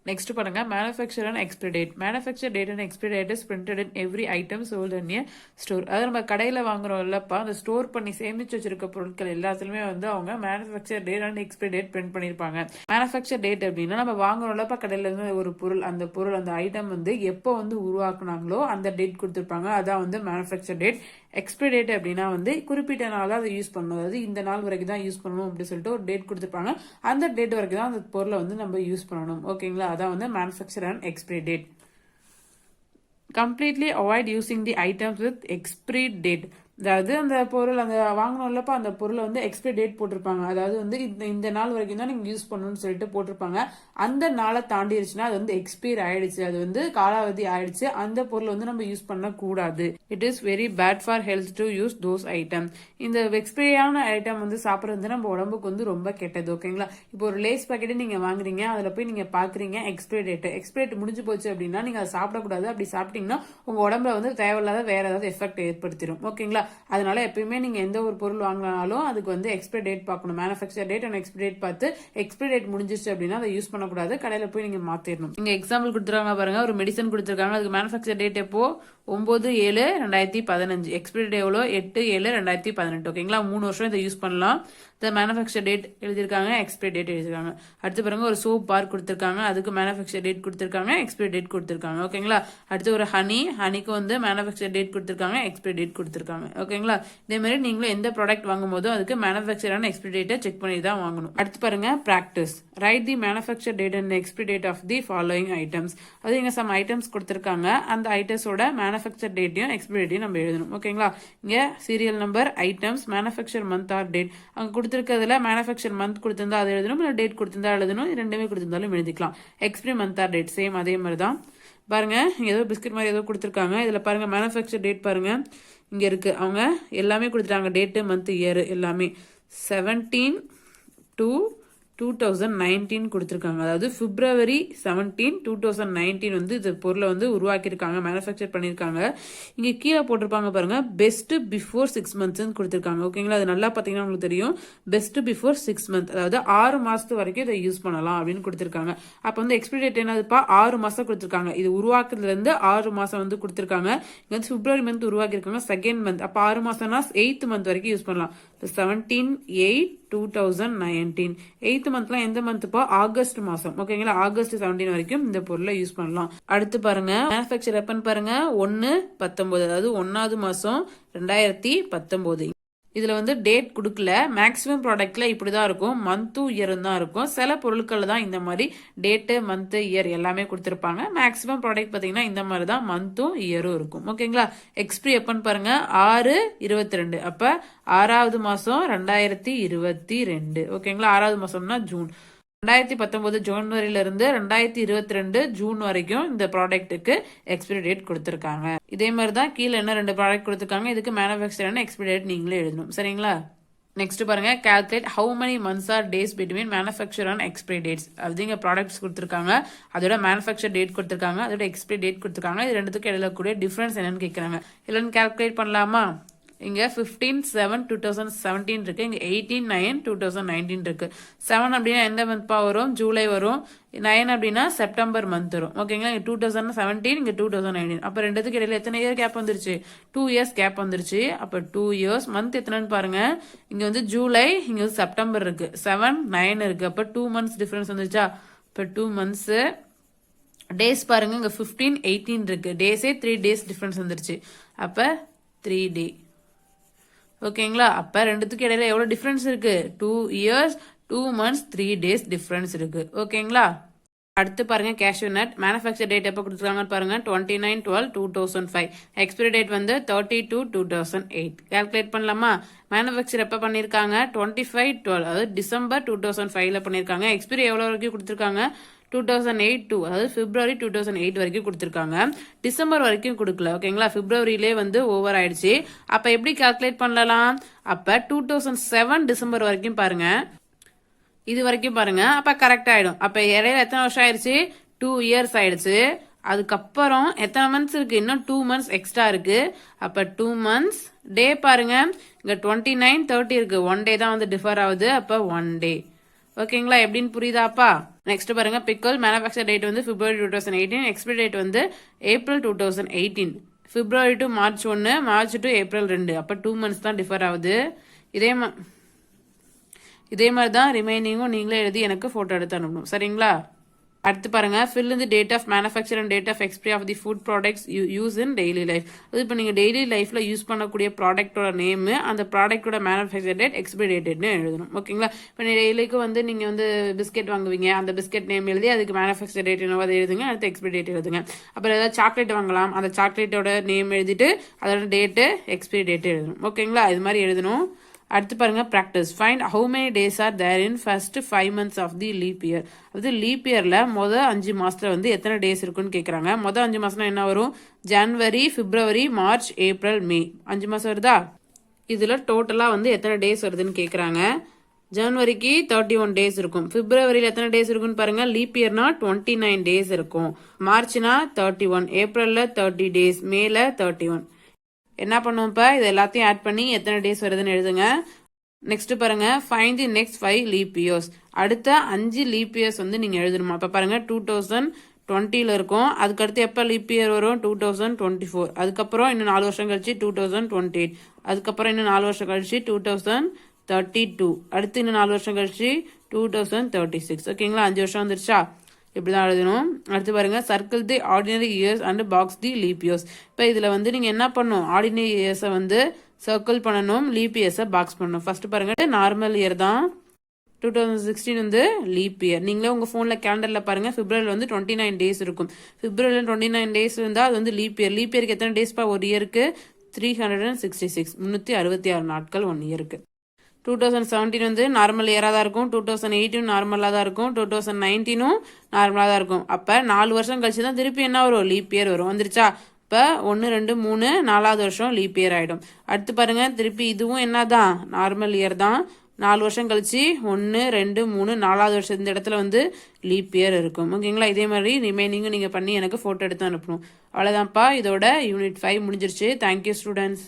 Next பாருங்க manufacture and expiry date. Manufacture date and expiry date is printed in every item sold in a store. அதாவது நம்ம கடையில் வாங்குறோம் இல்லப்பா, அந்த ஸ்டோர் பண்ணி சேமிச்சு வச்சிருக்க பொருட்கள் எல்லாத்துலயுமே வந்து அவங்க manufacture date and expiry date print பண்ணிருப்பாங்க. மேனுஃபேக்சர் டேட் அப்படின்னா நம்ம வாங்குறோம்லப்பா கடையில இருந்து ஒரு பொருள், அந்த ஐட்டம் வந்து எப்போ வந்து உருவாக்குனாங்களோ அந்த டேட் கொடுத்துருப்பாங்க. அதான் வந்து மேனுஃபேக்சர் டேட். எக்ஸ்பிரி டேட் அப்படின்னா வந்து குறிப்பிட்ட நாள் தான் அதை யூஸ் பண்ணணும், அதாவது இந்த நாள் வரைக்கும் தான் யூஸ் பண்ணணும் அப்படின்னு சொல்லிட்டு ஒரு டேட் கொடுத்துருப்பாங்க. அந்த டேட் வரைக்கும் தான் அந்த பொருளை வந்து நம்ம யூஸ் பண்ணணும். ஓகேங்களா, அதான் வந்து manufacture and expiry date. Completely avoid using the items with expiry date. அதாவது அந்த பொருள் அந்த வாங்கணும்லப்பா அந்த பொருளை வந்து எக்ஸ்பிரி டேட் போட்டிருப்பாங்க. அதாவது வந்து இந்த நாள் வரைக்கும் தான் நீங்க யூஸ் பண்ணணும்னு சொல்லிட்டு போட்டிருப்பாங்க. அந்த நாளை தாண்டிடுச்சுன்னா அது வந்து எக்ஸ்பயர் ஆயிடுச்சு, அது வந்து காலாவதி ஆயிடுச்சு, அந்த பொருள் வந்து நம்ம யூஸ் பண்ண கூடாது. It is very bad for health to use those item. இந்த எக்ஸ்பைரியான ஐட்டம் வந்து சாப்பிட்றது நம்ம உடம்புக்கு வந்து ரொம்ப கெட்டது. ஓகேங்களா, இப்போ ஒரு லேஸ் பாக்கெட் நீங்க வாங்குறீங்க, அதுல போய் நீங்க பாக்குறீங்க எக்ஸ்பைரி டேட் முடிஞ்சு போச்சு அப்படின்னா நீங்க அதை சாப்பிடக்கூடாது. அப்படி சாப்பிட்டீங்கன்னா உங்க உடம்புல வந்து தேவையில்லாத வேற ஏதாவது எஃபெக்ட் ஏற்படுத்திடும். ஓகேங்களா, அதனால எப்பயுமே நீங்க எந்த ஒரு பொருள் வாங்கினாலும் அதுக்கு வந்து எக்ஸ்பைரி டேட் பார்க்கணும். Manufacture date and expiry date பார்த்து எக்ஸ்பைரி டேட் முடிஞ்சிச்சு அப்படின்னா அதை யூஸ் பண்ணக்கூடாது, கடையில போய் நீங்க மாத்திரணும். இங்க எக்ஸாம்பிள் கொடுத்துருக்காங்க பாருங்க, ஒரு மெடிசன் கொடுத்துருக்காங்க, அதுக்கு மேனுஃபேக்சர் டேட் எப்போ 9/7/2015, எக்ஸ்பைரி டேட் எவ்வளோ 8/7/2018. ஓகேங்களா, 3 வருஷம் இதை யூஸ் பண்ணலாம். மேனுஃபேக்சர் டேட் எழுதிருக்காங்க, எக்ஸ்பைரி டேட் எழுதிருக்காங்க. அடுத்து பாருங்க ஒரு சோப் பார் கொடுத்துருக்காங்க, அதுக்கு மேனுஃபேக்சர் டேட் கொடுத்துருக்காங்க, எக்ஸ்பைரி டேட் கொடுத்துருக்காங்க. ஓகேங்களா, அடுத்து ஒரு ஹனிக்கு வந்து மேனுஃபேக்சர் டேட் கொடுத்துருக்காங்க, எக்ஸ்பைரி டேட் கொடுத்துருக்காங்க. ஓகேங்களா, இதே மாதிரி நீங்களும் எந்த ப்ராடக்ட் வாங்கும் போதும் அதுக்கு மேனுஃபேக்சர் அண்ட் எக்ஸ்பைரி டேட்டை செக் பண்ணி தான் வாங்கணும். அடுத்து பாருங்க practice. Write the manufacture date and expiry date of the following items. அது இங்க சம் ஐட்டம்ஸ் கொடுத்துருக்காங்க, அந்த ஐட்டம்ஸோட மேனுஃபேக்சர் டேட்டையும் எக்ஸ்பைரி டேட்டையும் நம்ம எழுதணும். ஓகேங்களா, இங்க serial number, items, manufacture month or date. அங்க கொடுத்துருக்கிறதுல மேனுஃபேக்சர் மந்த் கொடுத்திருந்தா அதை எழுதணும், இல்லை டேட் கொடுத்திருந்தா எழுதணும். ரெண்டுமே கொடுத்திருந்தாலும் எழுதிக்கலாம். Expiry month or date same அதே மாதிரி தான். பாருங்க ஏதோ பிஸ்கட் மாதிரி ஏதோ கொடுத்துருக்காங்க, இதுல பாருங்க மேனுஃபேக்சர் டேட் பாருங்க இங்க இருக்கு, அவங்க எல்லாமே கொடுத்துட்டாங்க, டேட்டு மந்த் இயர் எல்லாமே. 17/2/2019 கொடுத்துருக்காங்க. அதாவது February 17, 2019 வந்து இந்த பொருளை வந்து உருவாக்கியிருக்காங்க, மேனுஃபேக்சர் பண்ணியிருக்காங்க. இங்கே கீழே போட்டிருப்பாங்க பாருங்க, பெஸ்ட் பிஃபோர் 6 months கொடுத்துருக்காங்க. ஓகேங்களா, அது நல்லா பார்த்தீங்கன்னா உங்களுக்கு தெரியும், பெஸ்ட் பிஃபோர் 6 months, அதாவது 6 மாசத்து வரைக்கும் இதை யூஸ் பண்ணலாம் அப்படின்னு கொடுத்துருக்காங்க. அப்போ வந்து எக்ஸ்பைரி டேட் என்னதுப்பா 6 மாசம் கொடுத்துருக்காங்க. இது உருவாக்குறதுல இருந்து 6 மாசம் வந்து கொடுத்துருக்காங்க. இங்க வந்து February month உருவாக்கியிருக்காங்க, 2nd month, அப்போ 6 மாசம்னா 8th month வரைக்கும் யூஸ் பண்ணலாம். 17/8/2019, 8th மந்த்லாம் எந்த மந்த்ப்பா ஆகஸ்ட் மாசம். ஓகேங்களா, ஆகஸ்ட் 17 வரைக்கும் இந்த பொருளை யூஸ் பண்ணலாம். அடுத்து பாருங்க மேனுஃபேக்சர் எப்பன்னு பாருங்க, 1/19, அதாவது 1வது மாசம் 2019. இதுல வந்து டேட் கொடுக்கல, மேக்ஸிமம் ப்ராடக்ட்ல இப்படிதான் இருக்கும், மந்த்தும் இயரும் தான் இருக்கும். சில பொருட்கள் தான் இந்த மாதிரி டேட்டு மந்த் இயர் எல்லாமே கொடுத்துருப்பாங்க. மேக்ஸிமம் ப்ராடக்ட் பாத்தீங்கன்னா இந்த மாதிரி தான் மந்த்தும் இயரும் இருக்கும். ஓகேங்களா, எக்ஸ்பிரி எப்பன்னு பாருங்க 6/22, அப்ப 6வது மாசம் 2022. ஓகேங்களா, 6வது மாசம்னா ஜூன். 2019 ஜனவரியில இருந்து 2022 ஜூன் வரைக்கும் இந்த ப்ராடக்ட்டுக்கு எக்ஸ்பைரி டேட் கொடுத்துருக்காங்க. இதே மாதிரி தான் கீழே என்ன 2 ப்ராடக்ட் கொடுத்துருக்காங்க, இதுக்கு மேனுஃபேக்சர் அண்ட் எக்ஸ்பைரி டேட் நீங்களே எழுதணும். சரிங்களா, நெக்ஸ்ட் பாருங்க calculate how many months or days between manufacture and expiry dates. அது இங்க ப்ராடக்ட்ஸ் கொடுத்துருக்காங்க, அதோட மேனுஃபேக்சர் டேட் கொடுத்துருக்காங்க, அதோட எக்ஸ்பைரி டேட் கொடுத்துருக்காங்க. இது ரெண்டுத்துக்கு எழுதக்கூடிய டிஃபரன்ஸ் என்னன்னு கேட்கறாங்க. இல்லைன்னு கால்குலேட் பண்ணலாமா? இங்க 15/7/2017 இருக்கு, இங்க 18/9/2019 இருக்கு. 7 அப்படின்னா எந்த மந்த் வரும், ஜூலை வரும். 9 அப்படின்னா செப்டம்பர் மந்த் வரும். ஓகேங்களா, இங்க 2017, இங்க 2019. அப்ப ரெண்டுத்துக்கு இடையில எத்தனை இயர் கேப் வந்துருச்சு, 2 years கேப் வந்துருச்சு. அப்ப 2 years. மந்த் எத்தனைன்னு பாருங்க, இங்க வந்து ஜூலை, இங்க வந்து செப்டம்பர் இருக்கு, 7, 9 இருக்கு. அப்ப 2 months டிஃபரன்ஸ் வந்துருச்சா? இப்ப 2 months. டேஸ் பாருங்க, இங்க 15, 18 இருக்கு, டேஸே 3 days டிஃபரன்ஸ் வந்துருச்சு. அப்ப 3 day. ஓகேங்களா, அப்ப ரெண்டுத்துக்கு இடையில எவ்வளவு டிஃபரன்ஸ் இருக்கு, 2 years, 2 months, 3 days டிஃபரன்ஸ் இருக்கு. ஓகேங்களா, அடுத்து பாருங்க கேஷ்யூ நட். மேனுஃபேக்சர் டேட் எப்போ கொடுத்துருக்காங்கன்னு பாருங்க, 29/12/2005. எக்ஸ்பைரி டேட் வந்து 30/2/2008. கால்குலேட் பண்ணலாமா? மேனுஃபேக்சர் எப்போ பண்ணிருக்காங்க, 25/12, அதாவது டிசம்பர் 2005ல பண்ணிருக்காங்க. எக்ஸ்பைரி எவ்வளவு வரைக்கும் கொடுத்துருக்காங்க, 2008, அதாவது February 2008 வரைக்கும் கொடுத்துருக்காங்க. டிசம்பர் வரைக்கும் கொடுக்கல. ஓகேங்களா, பிப்ரவரியிலே வந்து ஓவர் ஆயிடுச்சு. அப்ப எப்படி கால்குலேட் பண்ணலாம்? அப்ப 2007 டிசம்பர் வரைக்கும் பாருங்க, இது வரைக்கும் பாருங்க, அப்ப கரெக்ட் ஆயிடும். அப்ப இடையில எத்தனை வருஷம் ஆயிடுச்சு, 2 years ஆயிடுச்சு. அதுக்கப்புறம் எத்தனை மந்த்ஸ் இருக்கு, இன்னும் 2 months எக்ஸ்ட்ரா இருக்கு. அப்ப 2 months. டே பாருங்க, இங்க 29, 30 இருக்கு, 1 day தான் வந்து டிஃபர் ஆகுது. அப்ப 1 day. ஓகேங்களா, எப்படின்னு புரியுதாப்பா? நெக்ஸ்ட் பாருங்க பிக்கல் மேனுஃபேக்சர் டேட் வந்து February 2018, எக்ஸ்பைரி டேட் வந்து April 2018. February to March 1, March to April 2, அப்போ 2 months தான் டிஃபர் ஆகுது. இதே மாதிரி தான் ரிமைனிங்கும் நீங்களே எழுதி எனக்கு ஃபோட்டோ எடுத்து அனுப்பணும். சரிங்களா? அடுத்து பாருங்க ஃபில் இந்த date of manufacture and date of expiry of the food products use in daily life. அது இப்போ நீங்கள் டெய்லி லைஃப்ல யூஸ் பண்ணக்கூடிய ப்ராடக்டோட நேம், அந்த ப்ராடக்டோட மேனுஃபேக்சர் டேட், எக்ஸ்பிரி டேட்னு எழுதணும். ஓகேங்களா? இப்போ டெய்லிக்கு வந்து நீங்கள் வந்து பிஸ்கெட் வாங்குவீங்க, அந்த பிஸ்கெட் நேம் எழுதி அதுக்கு மேனுஃபேக்சர் டேட் என்னவோ அதை எழுதுங்க, அடுத்து எக்ஸ்பிரி டேட் எழுதுங்க. அப்புறம் ஏதாவது சாக்லேட் வாங்கலாம், அந்த சாக்லேட்டோட நேம் எழுதிட்டு அதோட டேட்டு எக்ஸ்பிரி டேட் எழுதணும். ஓகேங்களா? இது மாதிரி எழுதணும். அடுத்து பாருங்க practice. Find how many days are there in first 5 months of the leap year. அதாவது லீப் இயர்ல மொதல் 5 மாசத்துல வந்து எத்தனை டேஸ் இருக்குன்னு கேட்குறாங்க. மொதல் 5 மாசம்னா என்ன வரும்? ஜனவரி, பிப்ரவரி, மார்ச், ஏப்ரல், மே. 5 மாசம் வருதா? இதுல டோட்டலா வந்து எத்தனை டேஸ் வருதுன்னு கேட்குறாங்க. ஜனவரிக்கு 31 டேஸ் இருக்கும். பிப்ரவரியில் எத்தனை டேஸ் இருக்குன்னு பாருங்க. லீப் இயர்னா 29 டேஸ் இருக்கும். மார்ச்னா 31, ஏப்ரல்ல 30 டேஸ், மேல 31. என்ன பண்ணுவோம் இப்போ? இது எல்லாத்தையும் ஆட் பண்ணி எத்தனை டேஸ் வருதுன்னு எழுதுங்க. நெக்ஸ்ட் பாருங்க find the next 5 leaf years. அடுத்த 5 லீப் இயர்ஸ் வந்து நீங்க எழுதணுமா. இப்போ பாருங்க 2020ல இருக்கும். அதுக்கடுத்து எப்போ லீப் இயர் வரும்? 2024. அதுக்கப்புறம் இன்னும் 4 வருஷம் கழிச்சு 2028. அதுக்கப்புறம் இன்னும் 4 வருஷம் கழிச்சு 2032. அடுத்து இன்னும் 4 வருஷம் கழிச்சு 2036. ஓகேங்களா? 5 வருஷம் வந்துருச்சா? இப்படிதான் எழுதணும். அடுத்து பாருங்க circle the ordinary years and box the leaf years. இப்போ இதுல வந்து நீங்க என்ன பண்ணணும்? ஆர்டினரி இயர்ஸை வந்து சர்க்கிள் பண்ணணும், லீப் இயர்ஸை பாக்ஸ் பண்ணணும். ஃபர்ஸ்ட் பாருங்க நார்மல் இயர் தான் 2016 வந்து லீப் இயர். நீங்களே உங்க போன்ல கேலண்டர்ல பாருங்க பிப்ரவரியில் வந்து 29 டேஸ் இருக்கும். பிப்ரவரியில் 29 டேஸ் இருந்தா அது வந்து லீப் இயர். லீப் இயருக்கு எத்தனை டேஸ் பா? ஒரு இயருக்கு 366, 366 நாட்கள் 1 இயருக்கு. 2017 வந்து நார்மல் இயராக தான் இருக்கும். 2018 நார்மலாக தான் இருக்கும். 2019 நார்மலாக தான் இருக்கும். அப்போ 4 வருஷம் கழிச்சு தான் திருப்பி என்ன வரும்? லீப் இயர் வரும். வந்துருச்சா? இப்போ 1, 2, 3 4வது வருஷம் லீப் இயர் ஆகிடும். அடுத்து பாருங்க திருப்பி இதுவும் என்னதான்? நார்மல் இயர் தான். 4 வருஷம் கழிச்சு 1, 2, 3 4வது வருஷம் இந்த இடத்துல வந்து லீப் இயர் இருக்கும். ஓகேங்களா? இதே மாதிரி ரிமைனிங்கும் நீங்கள் பண்ணி எனக்கு ஃபோட்டோ எடுத்து அனுப்பணும். அவ்வளோதான்ப்பா. இதோட யூனிட் 5 முடிஞ்சிருச்சு. Thank you students.